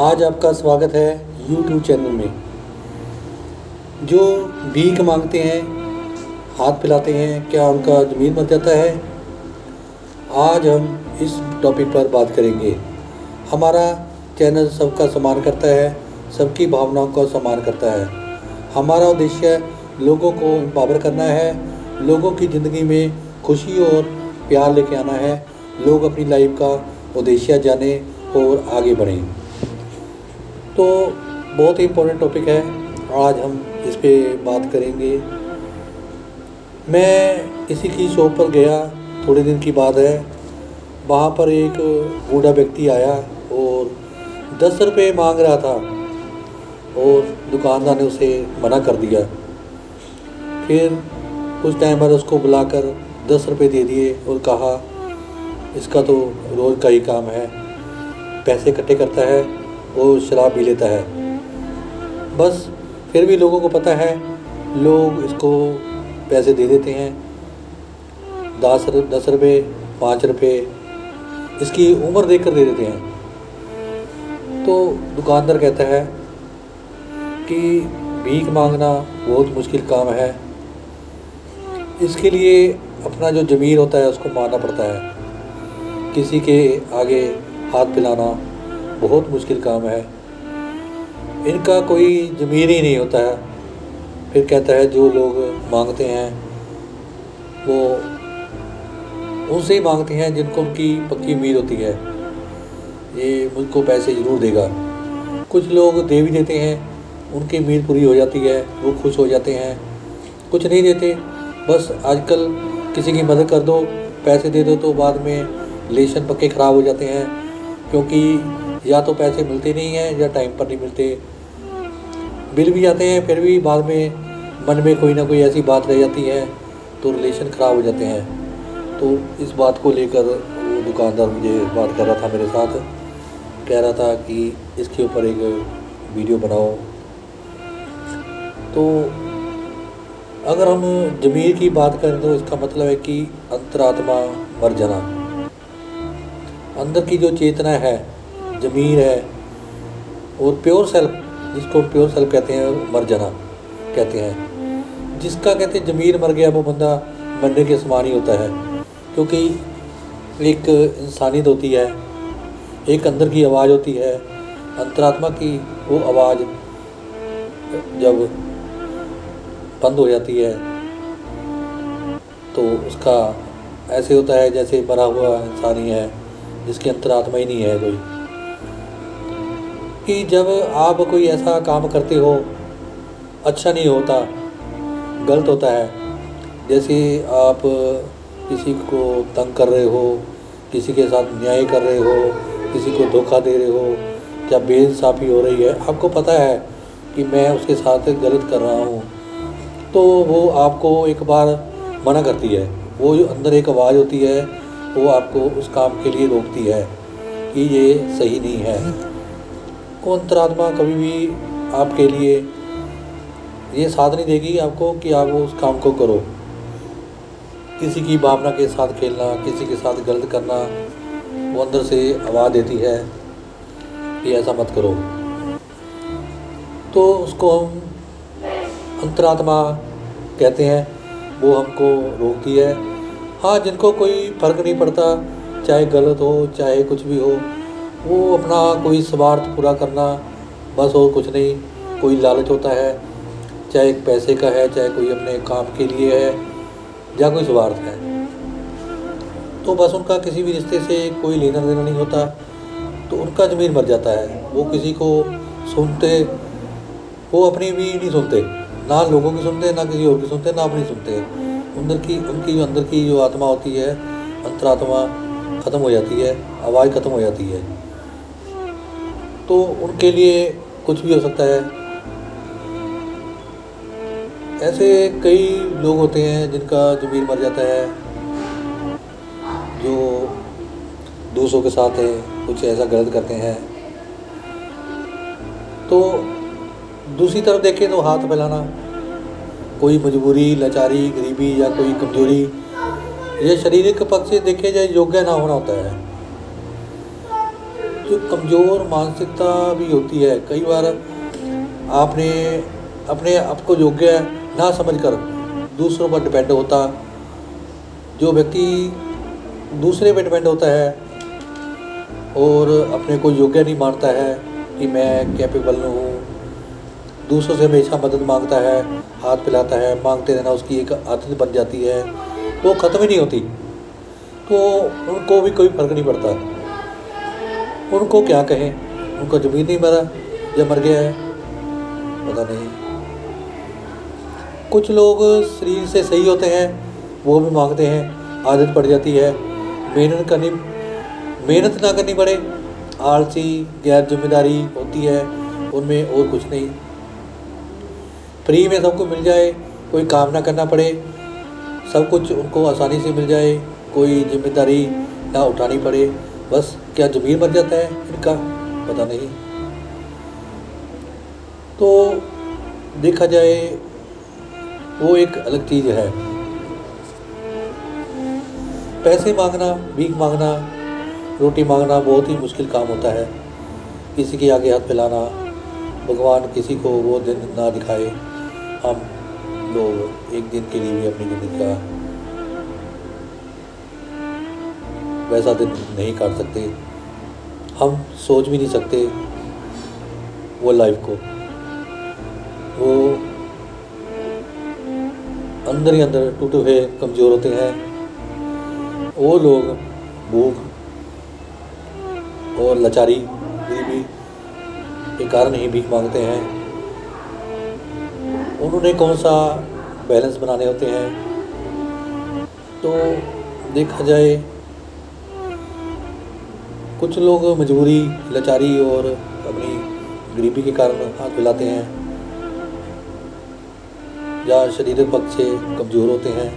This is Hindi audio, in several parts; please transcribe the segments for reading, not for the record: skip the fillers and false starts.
आज आपका स्वागत है YouTube चैनल में। जो भीख मांगते हैं, हाथ फैलाते हैं, क्या उनका ज़मीर मर जाता है? आज हम इस टॉपिक पर बात करेंगे। हमारा चैनल सबका सम्मान करता है, सबकी भावनाओं का सम्मान करता है। हमारा उद्देश्य लोगों को एम्पावर करना है, लोगों की ज़िंदगी में खुशी और प्यार लेके आना है। लोग अपनी लाइफ का उद्देश्य जाने और आगे बढ़ें। तो बहुत ही इम्पोर्टेंट टॉपिक है, आज हम इस पे बात करेंगे। मैं किसी की शॉप पर गया, थोड़े दिन की बात है। वहाँ पर एक बूढ़ा व्यक्ति आया और 10 रुपये मांग रहा था और दुकानदार ने उसे मना कर दिया। फिर कुछ टाइम बाद उसको बुलाकर 10 रुपये दे दिए और कहा इसका तो रोज़ का ही काम है, पैसे इकट्ठे करता है और शराब पी लेता है। बस फिर भी लोगों को पता है, लोग इसको पैसे दे देते हैं, 10 रुपये, 5 रुपये, इसकी उम्र देखकर दे देते हैं। तो दुकानदार कहता है कि भीख मांगना बहुत मुश्किल काम है, इसके लिए अपना जो ज़मीर होता है उसको मारना पड़ता है। किसी के आगे हाथ फैलाना बहुत मुश्किल काम है, इनका कोई ज़मीर ही नहीं होता है। फिर कहता है जो लोग मांगते हैं वो उनसे ही मांगते हैं जिनको उनकी पक्की उम्मीद होती है, ये मुझको पैसे ज़रूर देगा। कुछ लोग दे भी देते हैं, उनकी उम्मीद पूरी हो जाती है, वो खुश हो जाते हैं। कुछ नहीं देते, बस आजकल किसी की मदद कर दो, पैसे दे दो तो बाद में रिलेशन पक्के ख़राब हो जाते हैं, क्योंकि या तो पैसे मिलते नहीं हैं या टाइम पर नहीं मिलते। बिल भी आते हैं, फिर भी बाद में मन में कोई ना कोई ऐसी बात रह जाती है तो रिलेशन ख़राब हो जाते हैं। तो इस बात को लेकर वो दुकानदार मुझे बात कर रहा था मेरे साथ, कह रहा था कि इसके ऊपर एक वीडियो बनाओ। तो अगर हम ज़मीर की बात करें तो इसका मतलब है कि अंतरात्मा मर जाना, अंदर की जो चेतना है, ज़मीर है, और प्योर सेल्फ, जिसको प्योर सेल्फ कहते हैं, मर जाना कहते हैं। जिसका कहते हैं ज़मीर मर गया वो बंदा मरने के समान ही होता है, क्योंकि एक इंसानियत होती है, एक अंदर की आवाज़ होती है, अंतरात्मा की। वो आवाज़ जब बंद हो जाती है तो उसका ऐसे होता है जैसे मरा हुआ इंसान ही है, जिसकी अंतरात्मा ही नहीं है कोई। कि जब आप कोई ऐसा काम करते हो अच्छा नहीं होता, गलत होता है, जैसे आप किसी को तंग कर रहे हो, किसी के साथ न्याय कर रहे हो, किसी को धोखा दे रहे हो, क्या बेइंसाफ़ी हो रही है, आपको पता है कि मैं उसके साथ गलत कर रहा हूँ, तो वो आपको एक बार मना करती है। वो जो अंदर एक आवाज़ होती है वो आपको उस काम के लिए रोकती है कि ये सही नहीं है। वो अंतरात्मा कभी भी आपके लिए ये साथ नहीं देगी आपको कि आप उस काम को करो। किसी की भावना के साथ खेलना, किसी के साथ गलत करना, वो अंदर से आवाज़ देती है कि ऐसा मत करो, तो उसको हम अंतरात्मा कहते हैं। वो हमको रोकती है। हाँ, जिनको कोई फ़र्क नहीं पड़ता, चाहे गलत हो चाहे कुछ भी हो, वो अपना कोई स्वार्थ पूरा करना बस, और कुछ नहीं। कोई लालच होता है, चाहे पैसे का है, चाहे कोई अपने काम के लिए है, या कोई स्वार्थ है, तो बस उनका किसी भी रिश्ते से कोई लेना देना नहीं होता, तो उनका ज़मीर मर जाता है। वो किसी को सुनते, वो अपनी भी नहीं सुनते, ना लोगों की सुनते, ना किसी और की सुनते, ना अपनी सुनते। उनकी जो अंदर की जो आत्मा होती है, अंतरात्मा ख़त्म हो जाती है, आवाज़ ख़त्म हो जाती है। तो उनके लिए कुछ भी हो सकता है। ऐसे कई लोग होते हैं जिनका ज़मीर मर जाता है, जो दूसरों के साथ कुछ ऐसा गलत करते हैं। तो दूसरी तरफ देखें तो हाथ फैलाना कोई मजबूरी, लाचारी, गरीबी या कोई कमज़ोरी, यह शारीरिक पक्ष से देखे जाए योग्य ना होना होता है। जो कमज़ोर मानसिकता भी होती है, कई बार आपने अपने आप को योग्य ना समझकर दूसरों पर डिपेंड होता, जो व्यक्ति दूसरे पे डिपेंड होता है और अपने को योग्य नहीं मानता है कि मैं कैपेबल हूँ, दूसरों से हमेशा मदद मांगता है, हाथ फैलाता है, मांगते रहना उसकी एक आदत बन जाती है, वो ख़त्म ही नहीं होती, तो उनको भी कोई फ़र्क नहीं पड़ता। उनको क्या कहें, उनका ज़मीर नहीं मरा या मर गया है पता नहीं। कुछ लोग शरीर से सही होते हैं, वो भी मांगते हैं, आदत पड़ जाती है, मेहनत ना करनी पड़े, आलसी गैर जिम्मेदारी होती है उनमें, और कुछ नहीं। फ्री में सबको मिल जाए, कोई काम ना करना पड़े, सब कुछ उनको आसानी से मिल जाए, कोई जिम्मेदारी ना उठानी पड़े, बस क्या ज़मीर मर जाता है इनका पता नहीं। तो देखा जाए वो एक अलग चीज़ है। पैसे मांगना, भीख मांगना, रोटी मांगना बहुत ही मुश्किल काम होता है। किसी के आगे हाथ फैलाना, भगवान किसी को वो दिन ना दिखाए, हम लोग एक दिन के लिए भी अपनी ज़िंदगी का वैसा दिन नहीं काट सकते, हम सोच भी नहीं सकते वो लाइफ को। वो अंदर ही अंदर टूटे हुए कमज़ोर होते हैं, वो लोग भूख और लाचारी गरीबी के कारण ही भीख मांगते हैं। उन्होंने कौन सा बैलेंस बनाने होते हैं। तो देखा जाए कुछ लोग मजबूरी, लाचारी और अपनी गरीबी के कारण हाथ फैलाते हैं, या शारीरिक पक्ष से कमज़ोर होते हैं।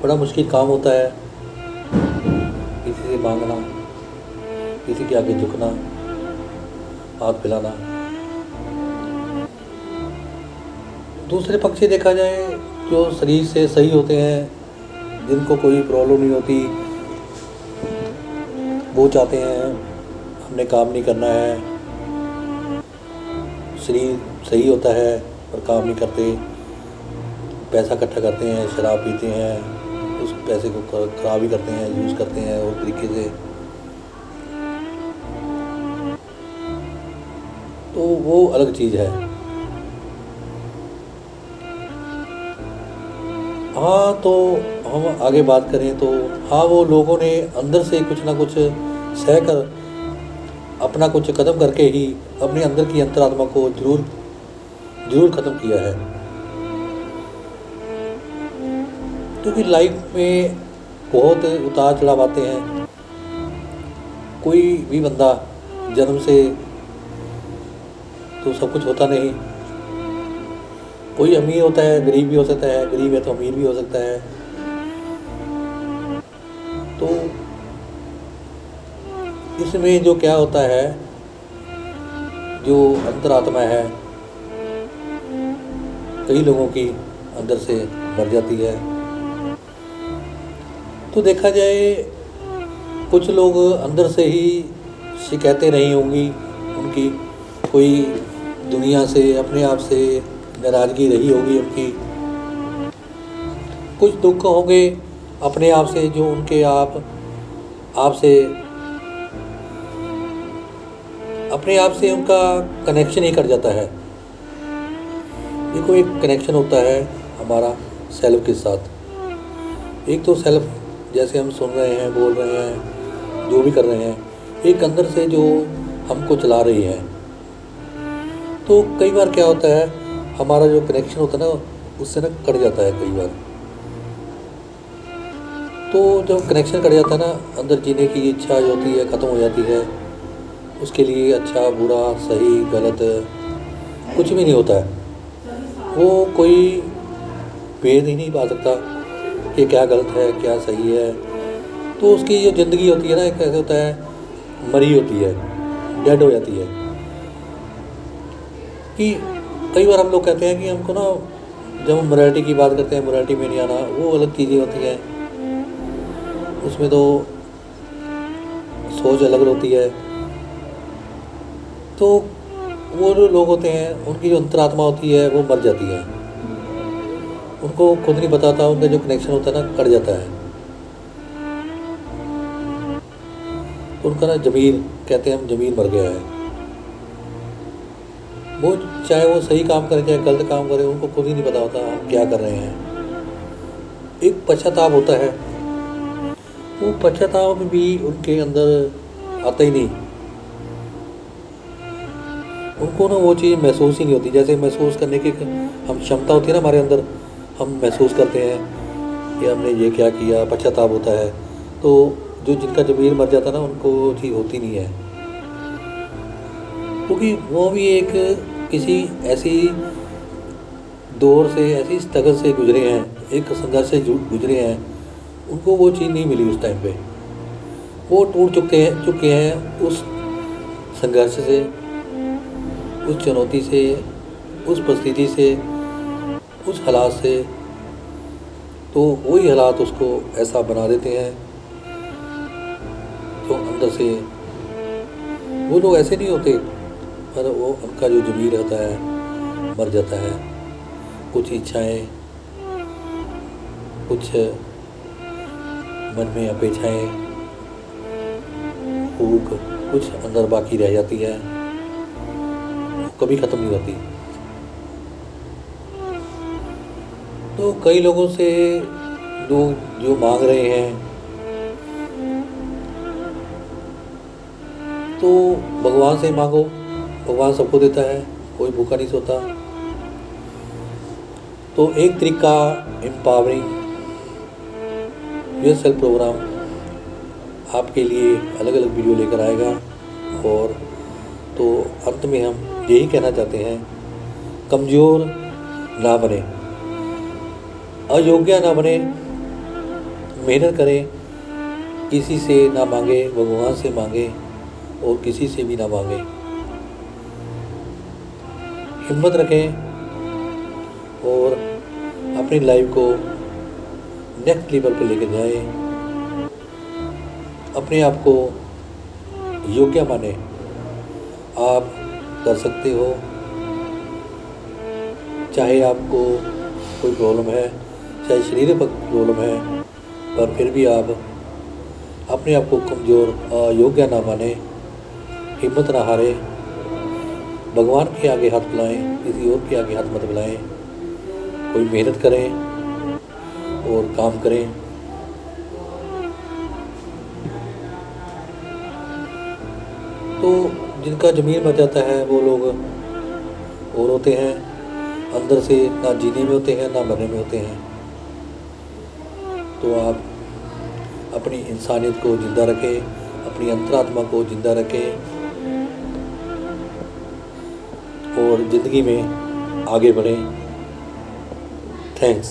बड़ा मुश्किल काम होता है किसी से मांगना, किसी के आगे झुकना, हाथ फैलाना। दूसरे पक्ष से देखा जाए जो शरीर से सही होते हैं, जिनको कोई प्रॉब्लम नहीं होती, वो चाहते हैं हमने काम नहीं करना है, शरीर सही होता है पर काम नहीं करते, पैसा इकट्ठा करते हैं, शराब पीते हैं, उस पैसे को ख़राब ही करते हैं, यूज़ करते हैं और तरीके से। तो वो अलग चीज़ है। हाँ, तो हम आगे बात करें तो हाँ, वो लोगों ने अंदर से कुछ ना कुछ सह कर, अपना कुछ कदम करके ही अपने अंदर की अंतरात्मा को ज़रूर ख़त्म किया है। क्योंकि लाइफ में बहुत उतार चढ़ाव आते हैं। कोई भी बंदा जन्म से तो सब कुछ होता नहीं, कोई अमीर होता है, गरीब भी हो सकता है, गरीब है तो अमीर भी हो सकता है। तो इसमें जो क्या होता है, जो अंतरात्मा है कई लोगों की अंदर से मर जाती है। तो देखा जाए कुछ लोग अंदर से ही शिकायतें नहीं होंगी उनकी, कोई दुनिया से, अपने आप से नाराज़गी रही होगी उनकी, कुछ दुख होंगे अपने आप से, जो उनके आपसे अपने आप से उनका कनेक्शन ही कट जाता है। देखो, एक कनेक्शन होता है हमारा सेल्फ के साथ। एक तो सेल्फ जैसे हम सुन रहे हैं, बोल रहे हैं, जो भी कर रहे हैं, एक अंदर से जो हमको चला रही है। तो कई बार क्या होता है, हमारा जो कनेक्शन होता है ना, उससे ना कट जाता है कई बार। तो जब कनेक्शन कट जाता है ना, अंदर जीने की इच्छा जो होती है ख़त्म हो जाती है। उसके लिए अच्छा बुरा सही गलत कुछ भी नहीं होता है। वो कोई भेद ही नहीं पा सकता कि क्या गलत है क्या सही है। तो उसकी जो ज़िंदगी होती है ना, एक ऐसे होता है, मरी होती है, डेड हो जाती है। कि कई बार हम लोग कहते हैं कि हमको ना, जब हम मोरालिटी की बात करते हैं, मोरालिटी में नहीं आना, वो अलग चीज़ें होती हैं। उसमें तो सोच अलग होती है। तो वो जो लोग होते हैं उनकी जो अंतरात्मा होती है वो मर जाती है, उनको खुद नहीं बताता, उनका जो कनेक्शन होता है ना कट जाता है। उनका ना ज़मीर, कहते हैं हम, ज़मीर मर गया है। वो चाहे वो सही काम करें चाहे गलत काम करें, उनको खुद ही नहीं पता होता हम क्या कर रहे हैं। एक पश्चाताप होता है, वो पश्चाताप भी उनके अंदर आता ही नहीं। उनको ना वो चीज़ महसूस ही नहीं होती। जैसे महसूस करने की हम क्षमता होती है ना हमारे अंदर, हम महसूस करते हैं कि हमने ये क्या किया, पश्चाताप होता है। तो जो जिनका ज़मीर मर जाता है ना उनको वो चीज़ होती नहीं है, क्योंकि वो भी एक किसी ऐसी दौर से, ऐसी स्ट्रगल से गुजरे हैं, एक संघर्ष से गुजरे हैं, उनको वो चीज़ नहीं मिली उस टाइम पे। वो टूट चुके हैं उस संघर्ष से, उस चुनौती से, उस परिस्थिति से, उस हालात से। तो वही हालात उसको ऐसा बना देते हैं तो अंदर से वो लोग ऐसे नहीं होते, पर वो उनका जो ज़मीर होता है मर जाता है। कुछ इच्छाएं, कुछ मन में अपेक्षाएं, भूख कुछ अंदर बाकी रह जाती है, कभी ख़त्म नहीं होती। तो कई लोगों से लोग जो मांग रहे हैं, तो भगवान से मांगो, भगवान सबको देता है, कोई भूखा नहीं सोता। तो एक तरीका एम्पावरिंग योरसेल्फ प्रोग्राम आपके लिए अलग अलग वीडियो लेकर आएगा। और तो अंत में हम यही कहना चाहते हैं, कमज़ोर ना बने, अयोग्य ना बने, मेहनत करें, किसी से ना मांगे, भगवान से मांगे और किसी से भी ना मांगे। हिम्मत रखें और अपनी लाइफ को नेक्स्ट लेवल पर लेकर जाएं। अपने आप को योग्य माने, आप कर सकते हो। चाहे आपको कोई प्रॉब्लम है, चाहे शरीर पर प्रॉब्लम है, पर फिर भी आप अपने आप को कमज़ोर, अयोग्य ना माने, हिम्मत ना हारे, भगवान के आगे हाथ फैलाएं, किसी और के आगे हाथ मत फैलाएं। कोई मेहनत करें और काम करें। तो जिनका ज़मीर मर जाता है वो लोग और होते हैं, अंदर से ना जीने में होते हैं ना मरने में होते हैं। तो आप अपनी इंसानियत को ज़िंदा रखें, अपनी अंतरात्मा को ज़िंदा रखें और ज़िंदगी में आगे बढ़ें। थैंक्स।